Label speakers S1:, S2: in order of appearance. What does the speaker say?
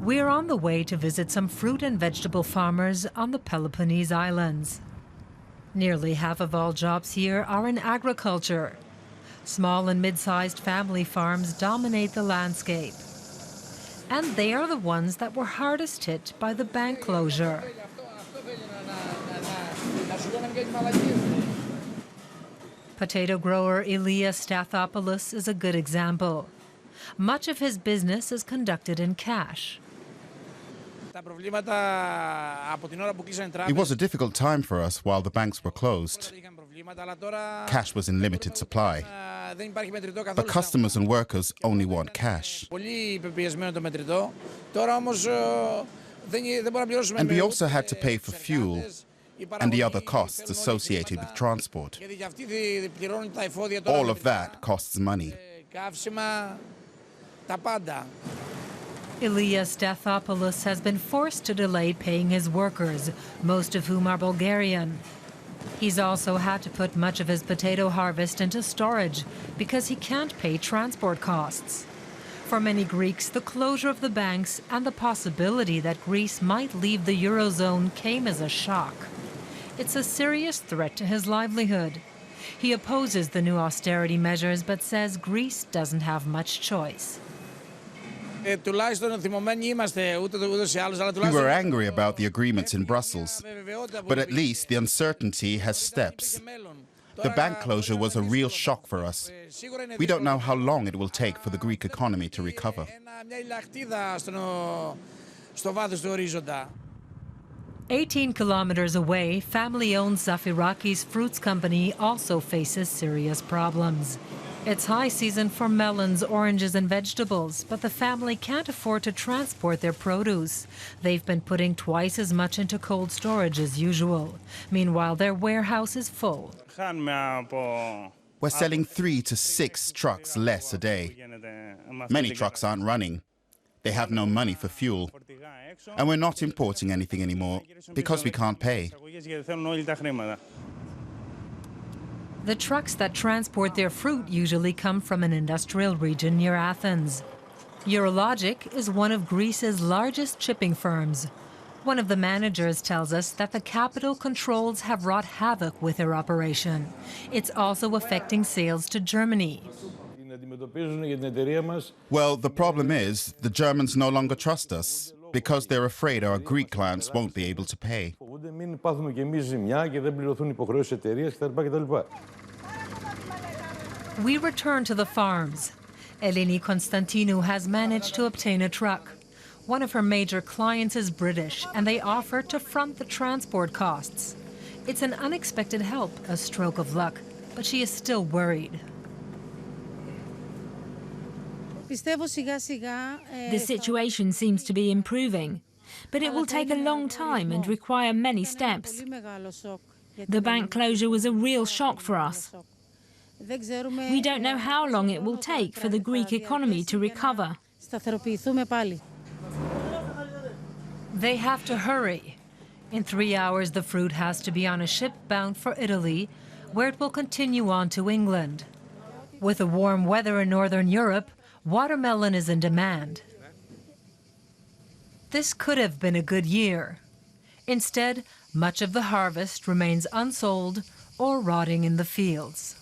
S1: We're on the way to visit some fruit and vegetable farmers on the Peloponnese Islands. Nearly half of all jobs here are in agriculture. Small and mid-sized family farms dominate the landscape. And they are the ones that were hardest hit by the bank closure. Potato grower Elias Stathopoulos is a good example. Much of his business is conducted in cash.
S2: It was a difficult time for us while the banks were closed. Cash was in limited supply. But customers and workers only want cash. And we also had to pay for fuel and the other costs associated with transport. All of that costs money.
S1: Elias Stathopoulos has been forced to delay paying his workers, most of whom are Bulgarian. He's also had to put much of his potato harvest into storage because he can't pay transport costs. For many Greeks, the closure of the banks and the possibility that Greece might leave the Eurozone came as a shock. It's a serious threat to his livelihood. He opposes the new austerity measures but says Greece doesn't have much choice.
S2: We were angry about the agreements in Brussels, but at least the uncertainty has steps. The bank closure was a real shock for us. We don't know how long it will take for the Greek economy to recover.
S1: 18 kilometers away, family-owned Zafirakis Fruits Company also faces serious problems. It's high season for melons, oranges and vegetables, but the family can't afford to transport their produce. They've been putting twice as much into cold storage as usual. Meanwhile, their warehouse is full.
S2: We're selling 3 to 6 trucks less a day. Many trucks aren't running. They have no money for fuel. And we're not importing anything anymore because we can't pay.
S1: The trucks that transport their fruit usually come from an industrial region near Athens. Eurologic is one of Greece's largest shipping firms. One of the managers tells us that the capital controls have wrought havoc with their operation. It's also affecting sales to Germany.
S2: Well, the problem is the Germans no longer trust us because they're afraid our Greek clients won't be able to pay.
S1: We return to the farms. Eleni Konstantinou has managed to obtain a truck. One of her major clients is British, and they offer to front the transport costs. It's an unexpected help, a stroke of luck, but she is still worried.
S3: The situation seems to be improving, but it will take a long time and require many steps. The bank closure was a real shock for us. We don't know how long it will take for the Greek economy to recover.
S1: They have to hurry. In 3 hours, the fruit has to be on a ship bound for Italy, where it will continue on to England. With the warm weather in Northern Europe, watermelon is in demand. This could have been a good year. Instead, much of the harvest remains unsold or rotting in the fields.